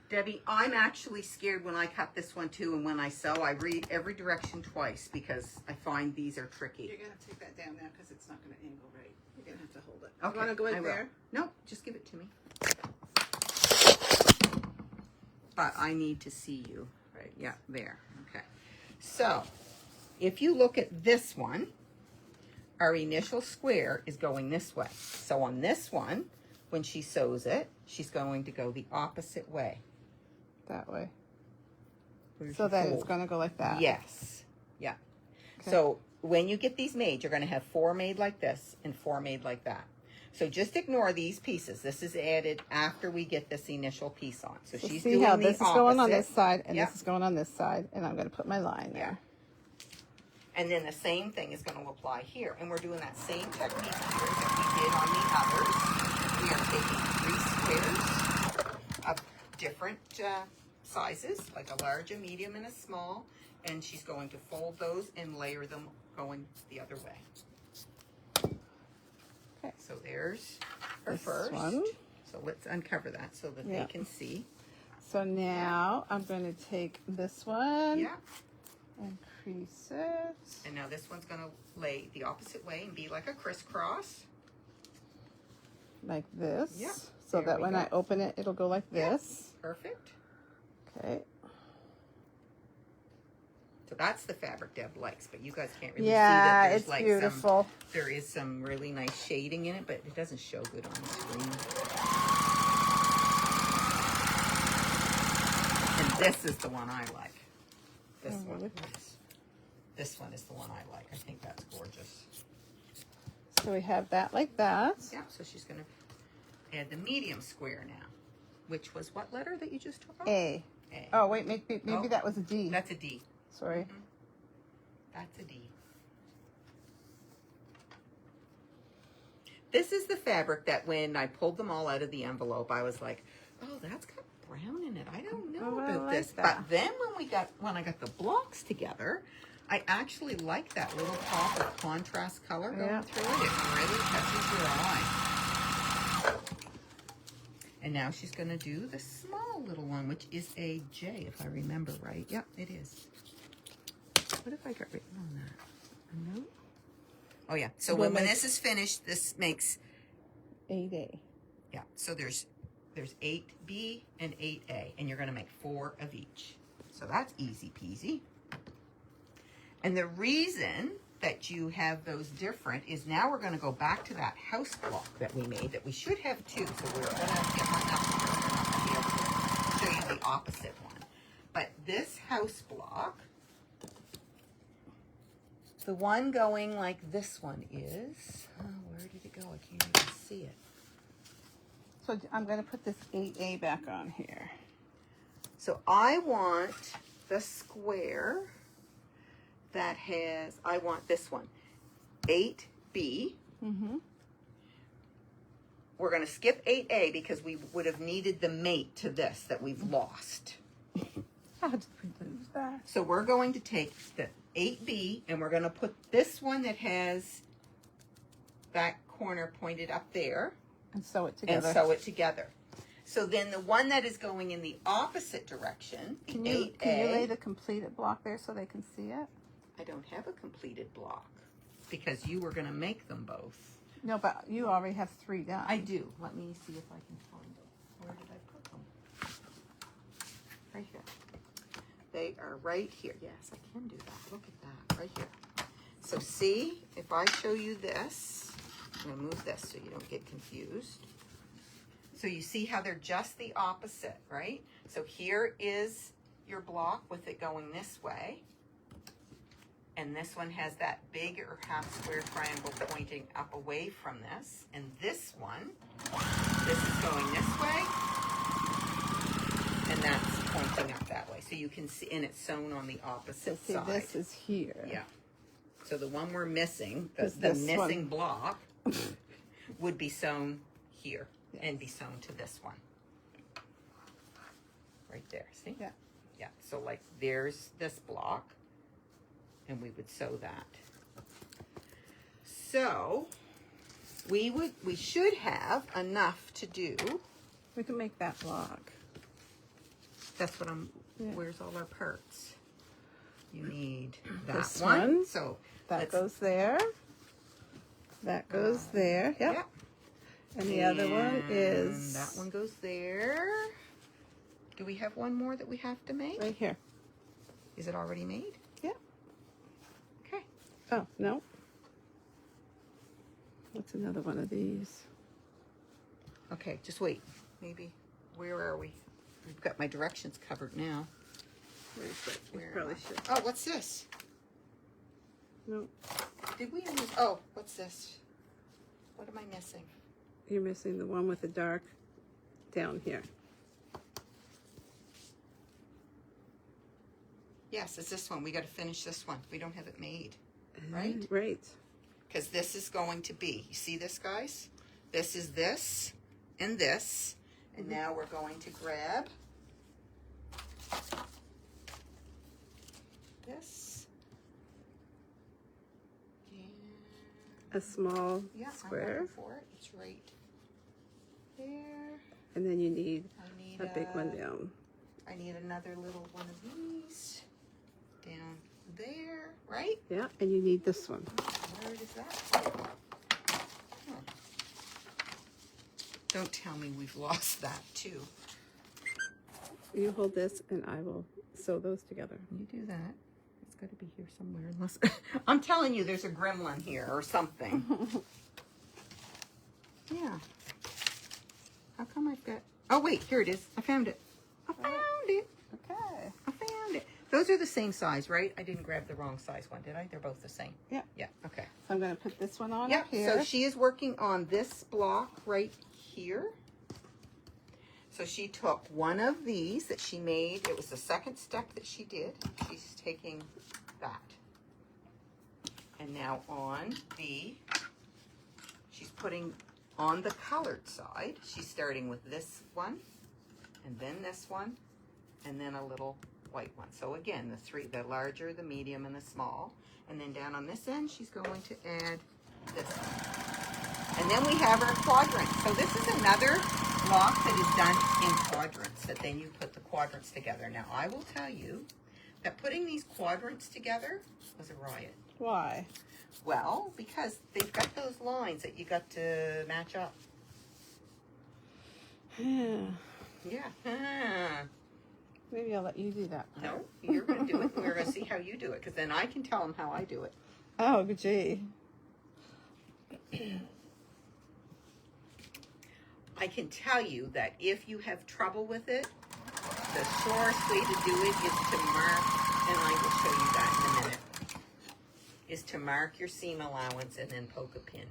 B: Debbie, I'm actually scared when I cut this one too, and when I sew, I read every direction twice because I find these are tricky.
A: You're gonna have to take that down now because it's not gonna angle right. You're gonna have to hold it.
B: Okay,
A: You wanna go
B: I
A: in
B: will.
A: there?
B: No, just give it to me. But I need to see you.
A: Right.
B: Yeah, there. Okay. So, if you look at this one, our initial square is going this way. So on this one, when she sews it, she's going to go the opposite way.
A: That way.
B: Where's
A: So
B: your
A: that it's
B: fold?
A: gonna go like that.
B: Yes. Yeah.
A: Okay.
B: So when you get these made, you're going to have 4 made like this and 4 made like that. So just ignore these pieces. This is added after we get this initial piece on. So she's
A: see
B: doing
A: how
B: the
A: this is going on
B: opposite.
A: this side and
B: Yep.
A: this is going on this side, and I'm going to put my line there.
B: And then the same thing is going to apply here. And we're doing that same technique here that we did on the others. We are taking 3 squares of different sizes, like a large, a medium, and a small. And she's going to fold those and layer them going the other way.
A: Okay.
B: So there's her
A: This
B: first.
A: one.
B: So let's uncover that so that
A: Yeah.
B: they can see.
A: So now I'm going to take this one
B: Yeah.
A: and crease it
B: And now this one's going to lay the opposite way and be like a crisscross.
A: like this.
B: Yeah,
A: So
B: there
A: that
B: we
A: when
B: go.
A: I open it, it'll go like
B: Yeah.
A: this.
B: Perfect.
A: Okay.
B: So that's the fabric Deb likes, but you guys can't really see
A: Yeah,
B: that there's
A: it's
B: like
A: beautiful.
B: there is some really nice shading in it, but it doesn't show good on the screen. And this is the one I like. This one. This one is the one I like. I think that's gorgeous.
A: So we have that like that.
B: Yeah, so she's going to add the medium square now, which was what letter that you just took off?
A: A.
B: A.
A: Oh, wait, maybe that was a D.
B: That's a D.
A: Sorry.
B: Mm-hmm. That's a D. This is the fabric that when I pulled them all out of the envelope, I was like, oh, that's got brown in it. I don't know about
A: like
B: this.
A: that.
B: But then when I got the blocks together, I like that little pop of contrast color going through it. It really catches your eye. And now she's going to do the small little one, which is a J, if I remember right. Yep, it is. What if I got written on that? A note? Oh, yeah. So when this is finished, this makes
A: 8A.
B: Yeah, so there's 8B and 8A, and you're going to make 4 of each. So that's easy peasy. And the reason that you have those different is now we're going to go back to that house block that we made that we should have 2. So we're going to get one up here. We're not going to be able to show you the opposite one. But this house block, the one going like this one is, oh, where did it go? I can't even see it.
A: So I'm going to put this 8A back on here.
B: So I want the square that has, I want this one, 8B.
A: Mm-hmm.
B: We're going to skip 8A because we would have needed the mate to this that we've lost.
A: How did we lose that?
B: So we're going to take the 8B and we're going to put this one that has that corner pointed up there.
A: And sew it together.
B: And sew it together. So then the one that is going in the opposite direction, the 8A.
A: Can you lay the completed block there so they can see it?
B: I don't have a completed block because you were going to make them both.
A: No, but you already have 3 done.
B: I do. Let me see if I can find them. Where did I put them? Right here. They are right here. Yes, I can do that. Look at that. Right here. So see, if I show you this, I'm going to move this so you don't get confused. So you see how they're just the opposite, right? So here is your block with it going this way. And this one has that bigger half square triangle pointing up away from this. And this one, this is going this way. And that's pointing up that way. So you can see, and it's sewn on the opposite
A: so see,
B: side.
A: this is here.
B: Yeah. So the one we're missing, the
A: this
B: missing
A: one.
B: block, would be sewn here and be sewn to this one. Right there, see?
A: Yeah.
B: Yeah, so like there's this block, and we would sew that. So we should have enough to do.
A: We can make that block.
B: That's what where's all our parts? You need that
A: This
B: one.
A: one.
B: So
A: That goes there. That goes there. Yep.
B: Yep.
A: And the other one is...
B: And that one goes there. Do we have one more that we have to make?
A: right here.
B: Is it already made?
A: Yeah.
B: Okay.
A: Oh, no. What's another one of these?
B: Okay, just wait. Maybe. Where are we? I've got my directions covered now.
A: Where's it?
B: Where
A: You
B: am
A: probably
B: I?
A: should.
B: Oh, what's this?
A: No,
B: Did we use... Oh, what's this? What am I missing?
A: you're missing the one with the dark down here.
B: Yes, it's this one. We got to finish this one. We don't have it made, right?
A: Right.
B: Because this is going to be, you see this, guys? This is this and this. And now we're going to grab this. And
A: A small
B: yeah,
A: square.
B: I'm looking for it. It's right there.
A: And then you need
B: I need
A: a big one down.
B: I need another little one of these down there, right?
A: Yeah, and you need this one.
B: Where is that? Huh. Don't tell me we've lost that too.
A: you hold this and I will sew those together.
B: You do that. It's got to be here somewhere. Unless I'm telling you, there's a gremlin here or something. Yeah. How come I've got... Oh, wait. Here it is. I found it. I found it.
A: Okay.
B: I found it. Those are the same size, right? I didn't grab the wrong size one, did I? They're both the same.
A: Yeah.
B: Yeah. Okay.
A: So I'm going to put this one on
B: Yeah.
A: up here.
B: So she is working on this block right here. So she took one of these that she made. It was the second step that she did. She's taking that. And now she's putting on the colored side. She's starting with this one, and then this one, and then a little white one. So again, the larger, the medium, and the small. And then down on this end, she's going to add this one. And then we have our quadrants. So this is another block that is done in quadrants, that then you put the quadrants together. Now, I will tell you that putting these quadrants together was a riot.
A: Why?
B: Well, because they've got those lines that you got to match up. Yeah.
A: Maybe I'll let you do that part.
B: No, you're going to do it. We're going to see how you do it, because then I can tell them how I do it.
A: Oh, gee.
B: I can tell you that if you have trouble with it, the surest way to do it is to mark, and I will show you that in a minute, is to mark your seam allowance and then poke a pin.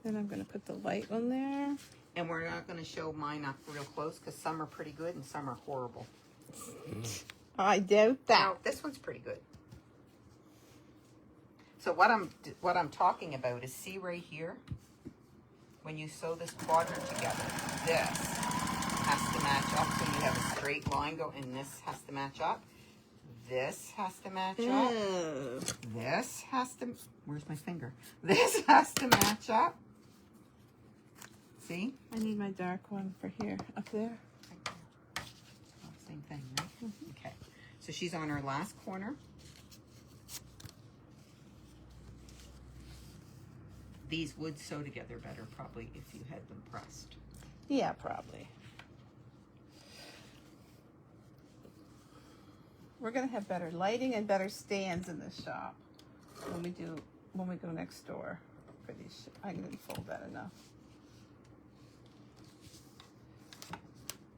A: Then I'm going to put the light one there.
B: And we're not going to show mine up real close because some are pretty good and some are horrible.
A: I doubt that.
B: Now, this one's pretty good. So what I'm talking about is, see right here, when you sew this quadrant together, this has to match up, so you have a straight line go, and this has to match up. This has to match up.
A: Ew.
B: This has to, where's my finger? This has to match up. See?
A: I need my dark one for here, up there.
B: Oh, same thing, right? Okay. So she's on her last corner. These would sew together better probably if you had them pressed.
A: Yeah, probably. We're gonna have better lighting and better stands in this shop when we go next door for these. I didn't fold that enough.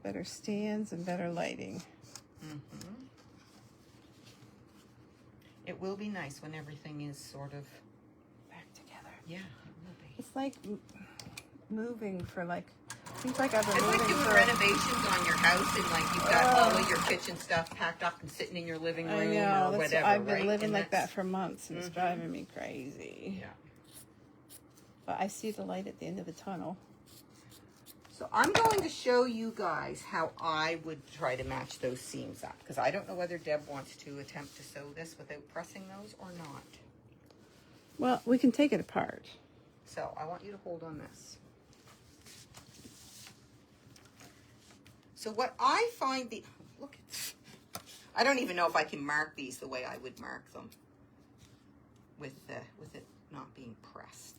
A: Better stands and better lighting.
B: Mm-hmm. It will be nice when everything is sort of
A: Back together.
B: yeah, it will be.
A: It's like moving for like. Seems like I've been
B: It's
A: moving
B: like doing
A: for.
B: renovations on your house, and like you've got all of your kitchen stuff packed up and sitting in your living room
A: I know.
B: or whatever.
A: I've been
B: right?
A: living
B: And
A: like that
B: that's-
A: for months, and it's driving me crazy.
B: Yeah.
A: But I see the light at the end of the tunnel.
B: So I'm going to show you guys how I would try to match those seams up, because I don't know whether Deb wants to attempt to sew this without pressing those or not.
A: Well, we can take it apart.
B: So I want you to hold on this. So what I find look, I don't even know if I can mark these the way I would mark them with it not being pressed.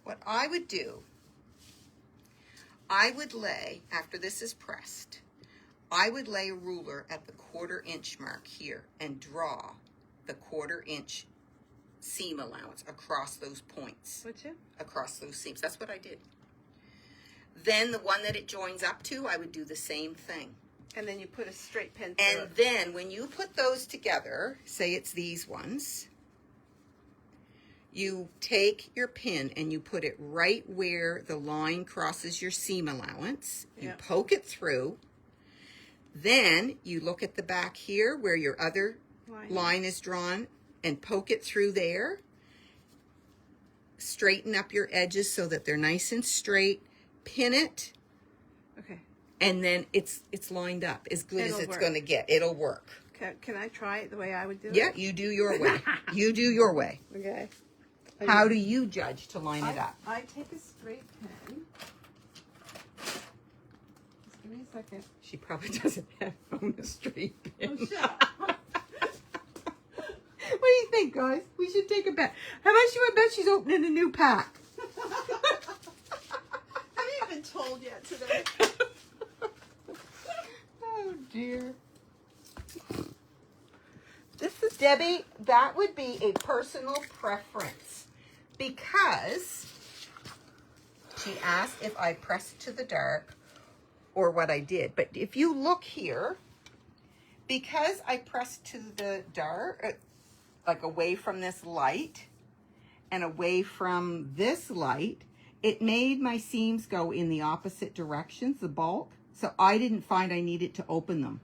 B: What I would do, I would lay, after this is pressed, I would lay a ruler at the 1/4 inch mark here and draw the 1/4 inch seam allowance across those points,
A: Would you?
B: across those seams. That's what I did. Then the one that it joins up to, I would do the same thing.
A: And then you put a straight pin through
B: And
A: it.
B: then when you put those together, say it's these ones, you take your pin and you put it right where the line crosses your seam allowance. You
A: Yep.
B: poke it through. Then you look at the back here where your other line is drawn and poke it through there. Straighten up your edges so that they're nice and straight. Pin it.
A: Okay.
B: And then it's lined up as good
A: It'll
B: as it's
A: work.
B: going to get. It'll work.
A: Can I try it the way I would do it?
B: Yeah, you do your way. You do your way.
A: Okay.
B: How do you judge to line it up?
A: I take a straight pin. Just give me a second.
B: She probably doesn't have on a straight pin.
A: Oh, shut up.
B: What do you think? guys. We should take a bet. How much you would bet she's opening a new pack?
A: I haven't even told yet today.
B: Oh dear. This is Debbie. That would be a personal preference because she asked if I pressed to the dark or what I did. But if you look here, because I pressed to the dark, like away from this light and away from this light, it made my seams go in the opposite directions, the bulk. So I didn't find I needed to open them.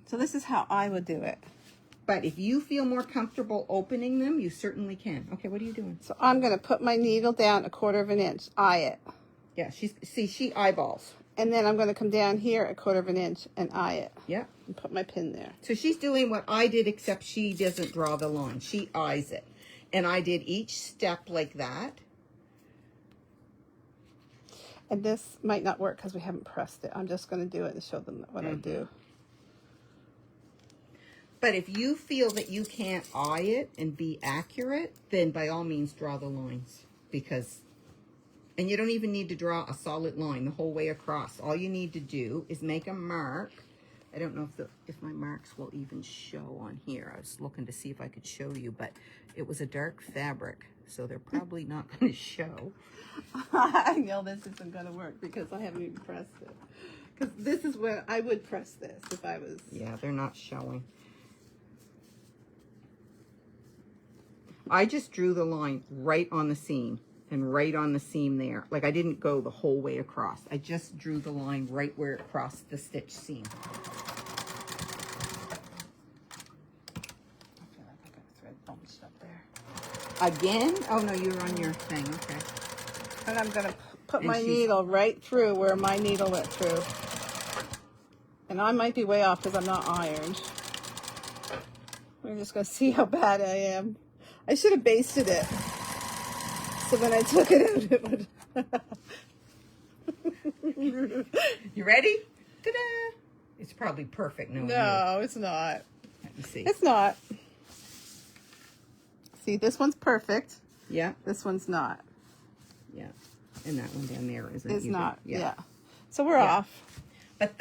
A: So this is how I would do it.
B: But if you feel more comfortable opening them, you certainly can. Okay, what are you doing?
A: So I'm going to put my needle down 1/4 inch, eye it.
B: Yeah, she eyeballs.
A: And then I'm going to come down here 1/4 inch and eye it.
B: Yeah.
A: And put my pin there.
B: So she's doing what I did, except she doesn't draw the line. She eyes it. And I did each step like that.
A: And this might not work because we haven't pressed it. I'm just going to do it and show them what I do.
B: But if you feel that you can't eye it and be accurate, then by all means draw the lines. And you don't even need to draw a solid line the whole way across. All you need to do is make a mark. I don't know if my marks will even show on here. I was looking to see if I could show you, but it was a dark fabric, so they're probably not going to show.
A: I know this isn't going to work because I haven't even pressed it. Because this is where I would press this if I was...
B: Yeah, they're not showing. I just drew the line right on the seam and right on the seam there. Like I didn't go the whole way across. I just drew the line right where it crossed the stitch seam.
A: I feel like I got a thread bunched up there.
B: Again? Oh no, you're on your thing. Okay.
A: And I'm going to put
B: And
A: my needle right through where my needle went through. And I might be way off because I'm not ironed. We're just going to see how bad I am. I should have basted it. So when I took it out, it would...
B: You ready? Ta-da! It's probably perfect.
A: No, it's not.
B: Let me see.
A: It's not. See, this one's perfect.
B: Yeah.
A: This one's not.
B: Yeah. And that one down there isn't
A: It's
B: either.
A: not. Yeah. So we're off.
B: But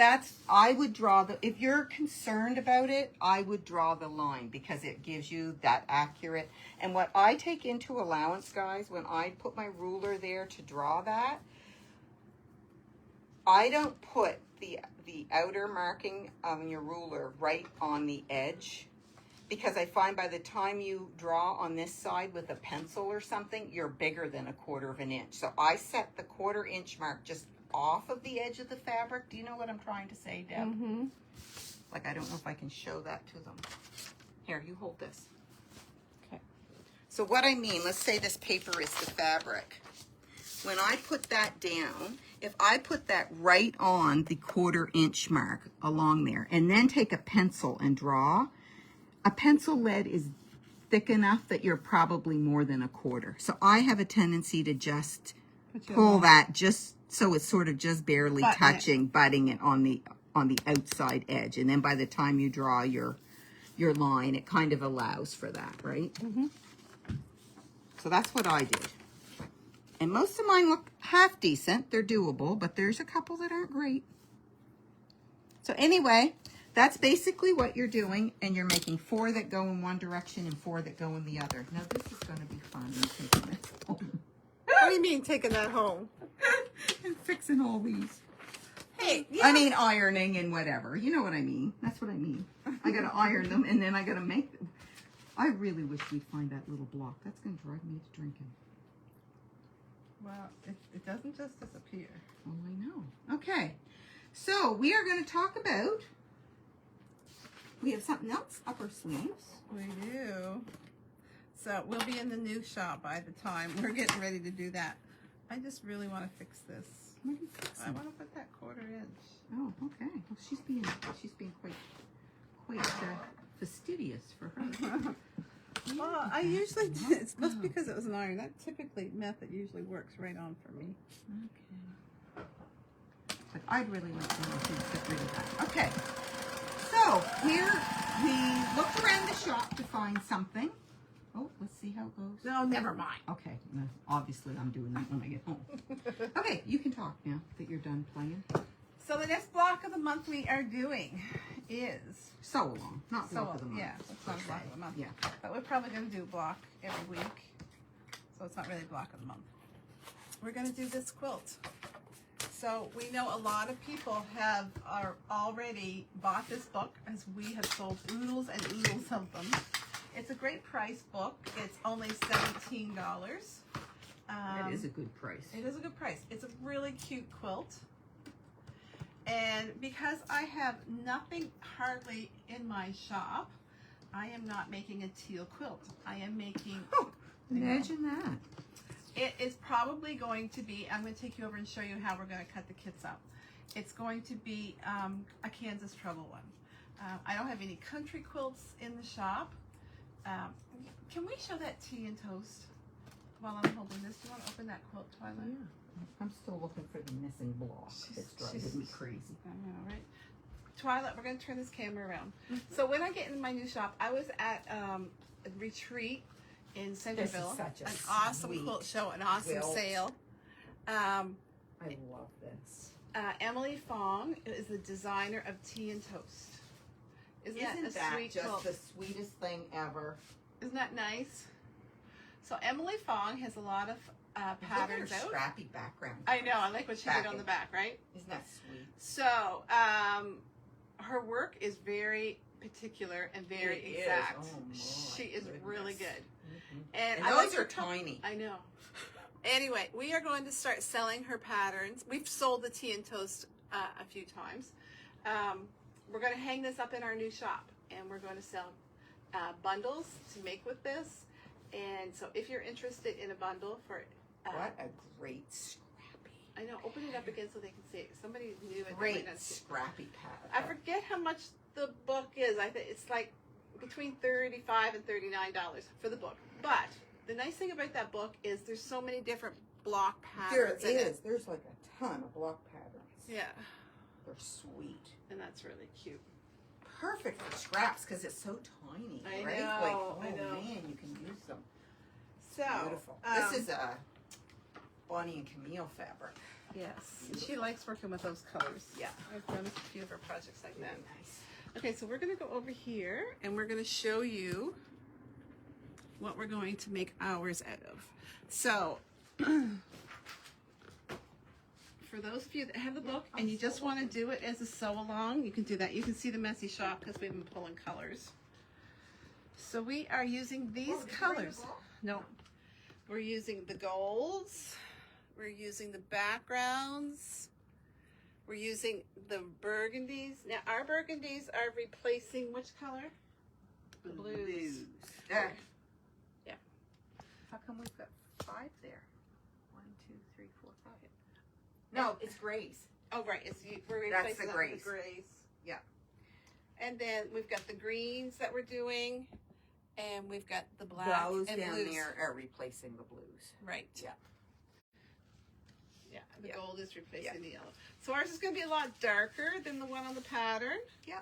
B: I would draw if you're concerned about it, I would draw the line because it gives you that accurate. And what I take into allowance, guys, when I put my ruler there to draw that, I don't put the outer marking on your ruler right on the edge because I find by the time you draw on this side with a pencil or something, you're bigger than 1/4 inch. So I set the 1/4 inch mark just off of the edge of the fabric. Do you know what I'm trying to say, Deb?
A: Mm-hmm.
B: Like, I don't know if I can show that to them. Here, you hold this.
A: Okay.
B: So what I mean, let's say this paper is the fabric. When I put that down, if I put that right on the 1/4 inch mark along there, and then take a pencil and draw, a pencil lead is thick enough that you're probably more than 1/4. So I have a tendency to just pull that just so it's sort of just barely butting it on the outside edge, and then by the time you draw your line, it kind of allows for that, right?
A: Mm-hmm.
B: So that's what I did, and most of mine look half decent. They're doable, but there's a couple that aren't great. So anyway, that's basically what you're doing, and you're making 4 that go in one direction and 4 that go in the other. Now this is going to be fun. I'm taking this home.
A: What do you mean taking that home?
B: And fixing all these.
A: Hey,
B: I mean ironing and whatever. You know what I mean. That's what I mean. I got to iron them and then I got to make them. I really wish we'd find that little block. That's going to drive me to drinking.
A: Well, it doesn't just disappear.
B: Oh, I know. Okay. So we are going to talk about, we have something else up our sleeves.
A: We do. So we'll be in the new shop by the time we're getting ready to do that. I just really want to fix this.
B: What are you fixing?
A: I want to put that 1/4 inch.
B: Oh, okay. Well, she's being quite fastidious for her.
A: Well, I usually do. It's just because it was an iron. That typically method usually works right on for me.
B: Okay. But I'd really like to know if you get rid of that. Okay. So here we looked around the shop to find something. Oh, let's see how it goes.
A: No, never mind.
B: Okay, well, obviously I'm doing that when I get home. Okay, you can talk now that you're done playing.
A: So the next block of the month we are doing is
B: Sew along, not block of the month.
A: Yeah, it's not a block of the month.
B: Yeah.
A: But we're probably going to do a block every week. So it's not really a block of the month. We're going to do this quilt. So we know a lot of people are already bought this book, as we have sold oodles and oodles of them. It's a great price book. It's only $17.
B: That is a good price.
A: It is a good price. It's a really cute quilt. And because I have nothing hardly in my shop, I am not making a teal quilt. I am making...
B: Oh, imagine that.
A: It is probably going to be, I'm going to take you over and show you how we're going to cut the kits up. It's going to be a Kansas Trouble one. I don't have any country quilts in the shop. Can we show that tea and toast while I'm holding this? Do you want to open that quilt, Twilight?
B: Yeah. I'm still looking for the missing block. It's driving me crazy.
A: I know, right? Twilight, we're going to turn this camera around. So when I get in my new shop, I was at a retreat in Centerville.
B: Such
A: An awesome quilt show, an awesome
B: quilt.
A: sale.
B: I love this.
A: Emily Fong is the designer of Tea and Toast. Isn't that a sweet
B: just
A: quilt?
B: the sweetest thing ever?
A: Isn't that nice? So Emily Fong has a lot of patterns
B: Look at her
A: out.
B: scrappy background.
A: I know. I like what she did on the back, right?
B: Isn't that sweet?
A: So her work is very particular and very
B: It is.
A: exact.
B: Oh, my
A: She is
B: goodness.
A: really good.
B: Mm-hmm.
A: And
B: And
A: I
B: those
A: like her
B: are tiny.
A: I know. Anyway, we are going to start selling her patterns. We've sold the Tea and Toast a few times. We're going to hang this up in our new shop, and we're going to sell bundles to make with this. And so if you're interested in a bundle for...
B: What a great scrappy.
A: I know, open it up again so they can see it. Somebody knew it.
B: Great scrappy pattern.
A: I forget how much the book is. I think it's like between $35 and $39 for the book. But the nice thing about that book is there's so many different block
B: There
A: patterns in
B: is.
A: it.
B: There's like a ton of block patterns.
A: Yeah,
B: They're sweet.
A: and that's really cute.
B: Perfect for scraps because it's so tiny.
A: I
B: right?
A: know,
B: Like,
A: I know.
B: man, you can use them.
A: So
B: Beautiful. This is a Bonnie and Camille fabric.
A: yes, she likes working with those colors.
B: Yeah.
A: I've done a few of her projects like that.
B: Very nice.
A: Okay, so we're going to go over here and we're going to show you what we're going to make ours out of. So, for those of you that have the book and you just want to do it as a sew along, you can do that. You can see the messy shop because we've been pulling colors. So we are using these colors. No, we're using the golds. We're using the backgrounds. We're using the burgundies. Now our burgundies are replacing which color? The blues.
B: There.
A: Yeah.
B: How come we've got 5 there? 1, 2, 3, 4, 5. No, it's grays.
A: Oh, right. We're
B: That's
A: replacing
B: the
A: that with the
B: grays.
A: grays.
B: Yeah.
A: And then we've got the greens that we're doing, and we've got the black
B: Those
A: and
B: down
A: blues.
B: there are replacing the blues.
A: Right.
B: Yeah.
A: Yeah. The
B: Yeah.
A: gold is replacing
B: Yeah.
A: the yellow. So ours is going to be a lot darker than the one on the pattern.
B: Yeah.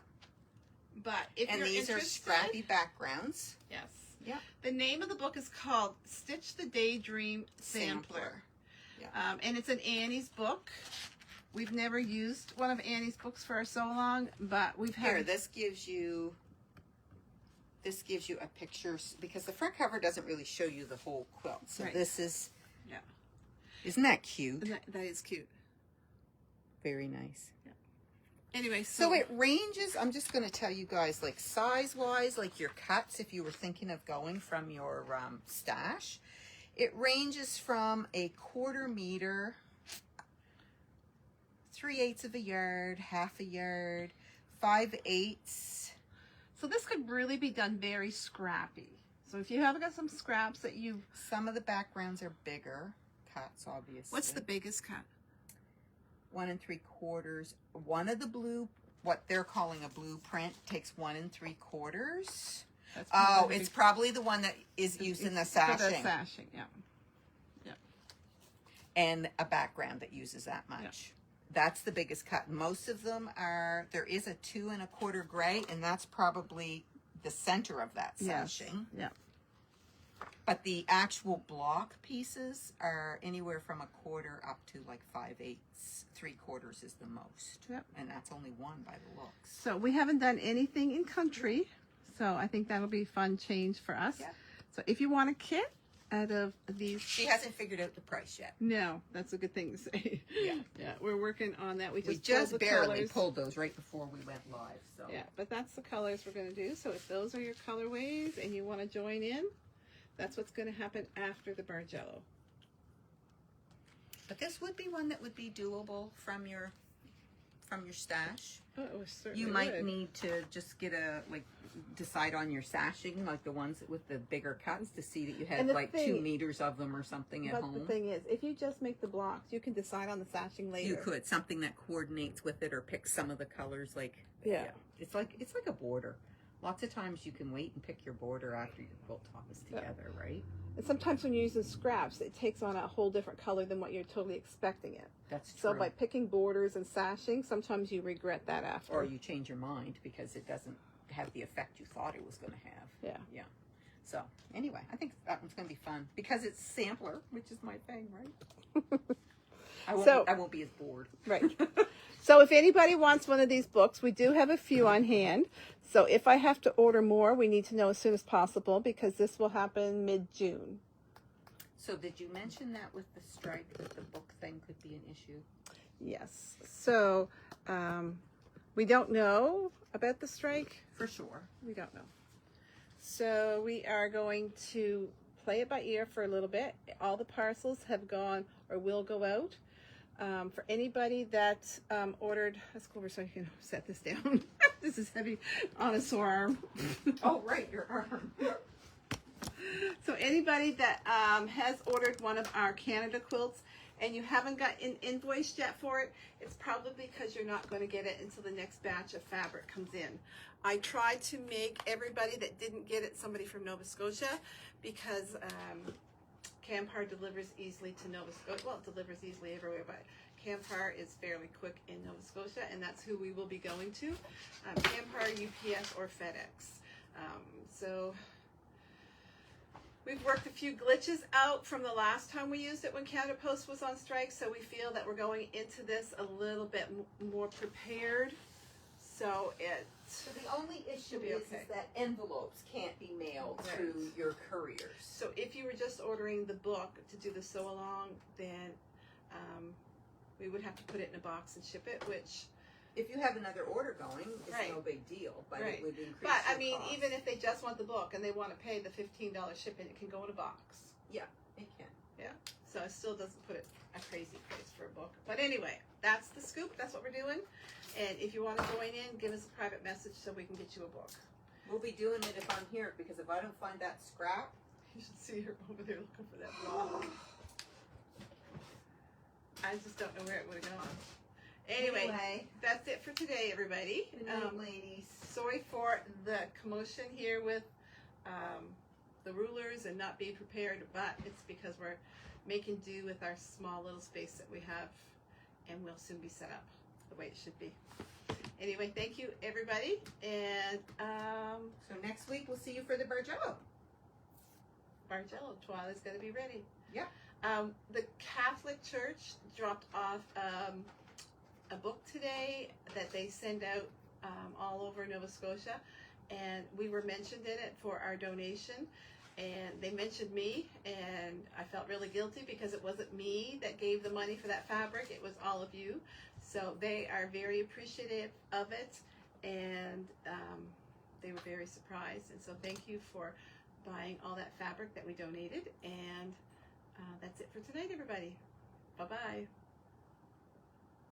A: But if
B: And
A: you're
B: these
A: interested,
B: are scrappy backgrounds.
A: yes.
B: Yeah.
A: The name of the book is called Stitch the Daydream Sampler.
B: Yeah.
A: And it's an Annie's book. We've never used one of Annie's books for so long, but we've had...
B: Here, this gives you a picture because the front cover doesn't really show you the whole quilt. So
A: Right.
B: this is,
A: Yeah.
B: Isn't that cute?
A: And that is cute.
B: Very nice.
A: Anyway,
B: So it ranges, I'm just going to tell you guys, like size-wise, like your cuts, if you were thinking of going from your stash, it ranges from a 1/4 meter, 3/8 of a yard, 1/2 a yard, 5/8.
A: So this could really be done very scrappy. So if you have got some scraps that you...
B: Some of the backgrounds are bigger cuts, obviously.
A: What's the biggest cut?
B: 1 3/4. One of the blue, what they're calling a blueprint, takes 1 3/4.
A: That's
B: Oh,
A: probably
B: it's probably the one that is used in the
A: for the
B: sashing.
A: sashing, yeah.
B: And a background that uses that much. that's the biggest cut. Most of them are, there is a 2 1/4 gray, and that's probably the center of that sashing.
A: Yeah.
B: But the actual block pieces are anywhere from 1/4 up to like 5/8. 3/4 is the most.
A: Yep.
B: And that's only one by the looks.
A: So we haven't done anything in country. So I think that'll be a fun change for us.
B: Yeah.
A: So if you want a kit out of these.
B: She hasn't figured out the price yet.
A: No, that's a good thing to say.
B: Yeah.
A: Yeah, we're working on that. We
B: We
A: just,
B: just
A: pulled the
B: barely
A: colors.
B: pulled those right before we went live. So
A: Yeah, but that's the colors we're going to do. So if those are your colorways and you want to join in, that's what's going to happen after the Bargello.
B: But this would be one that would be doable from your stash.
A: Oh, it was certainly
B: You might
A: would.
B: need to just get decide on your sashing, like the ones with the bigger cuts, to see that you had
A: And the
B: like
A: thing-
B: 2 meters of them or something at
A: But
B: home.
A: the thing is, if you just make the blocks, you can decide on the sashing later.
B: You could, something that coordinates with it, or pick some of the colors. Like
A: Yeah.
B: it's like a border. Lots of times you can wait and pick your border after your quilt top is together, right?
A: And sometimes when you're using scraps, it takes on a whole different color than what you're totally expecting it.
B: That's true.
A: So by picking borders and sashing, sometimes you regret that after.
B: Or you change your mind because it doesn't have the effect you thought it was going to have.
A: Yeah.
B: Yeah. So anyway, I think that one's going to be fun because it's sampler, which is my thing, right? I won't be as bored.
A: Right. So if anybody wants one of these books, we do have a few on hand. So if I have to order more, we need to know as soon as possible because this will happen mid-June.
B: So did you mention that with the strike that the book thing could be an issue?
A: Yes. So we don't know about the strike.
B: For sure.
A: We don't know. So we are going to play it by ear for a little bit. All the parcels have gone or will go out. For anybody that ordered, let's go over so I can set this down. This is heavy on a sore arm.
B: Oh, right, your arm.
A: So anybody that has ordered one of our Canada quilts and you haven't got an invoice yet for it, it's probably because you're not going to get it until the next batch of fabric comes in. I tried to make everybody that didn't get it somebody from Nova Scotia because Campar delivers easily to Nova Scotia. Well, it delivers easily everywhere, but Campar is fairly quick in Nova Scotia, and that's who we will be going to. Campar, UPS, or FedEx. So we've worked a few glitches out from the last time we used it when Canada Post was on strike, so we feel that we're going into this a little bit more prepared. So
B: the only issue
A: be
B: is
A: okay.
B: that envelopes can't be mailed
A: Right.
B: through your couriers.
A: So if you were just ordering the book to do the sew along, then we would have to put it in a box and ship it, which
B: If you have another order going, it's
A: Right.
B: no big deal, but
A: Right.
B: it would increase
A: But I
B: your
A: mean,
B: cost.
A: even if they just want the book and they want to pay the $15 shipping, it can go in a box.
B: Yeah, it can.
A: Yeah. So it still doesn't put it a crazy price for a book. But anyway, that's the scoop. That's what we're doing. And if you want to join in, give us a private message so we can get you a book.
B: We'll be doing it if I'm here, because if I don't find that scrap,
A: You should see her over there looking for that block. I just don't know where it would have gone. Anyway, that's it for today, everybody.
B: Good night, ladies.
A: Sorry for the commotion here with the rulers and not being prepared, but it's because we're making do with our small little space that we have, and we'll soon be set up the way it should be. Anyway, thank you, everybody, and
B: So next week we'll see you for the Bargello.
A: Bargello, Twyla's going to be ready.
B: Yeah.
A: The Catholic Church dropped off a book today that they send out all over Nova Scotia, and we were mentioned in it for our donation, and they mentioned me, and I felt really guilty because it wasn't me that gave the money for that fabric, it was all of you. So they are very appreciative of it, and they were very surprised, and so thank you for buying all that fabric that we donated, and that's it for tonight, everybody. Bye-bye.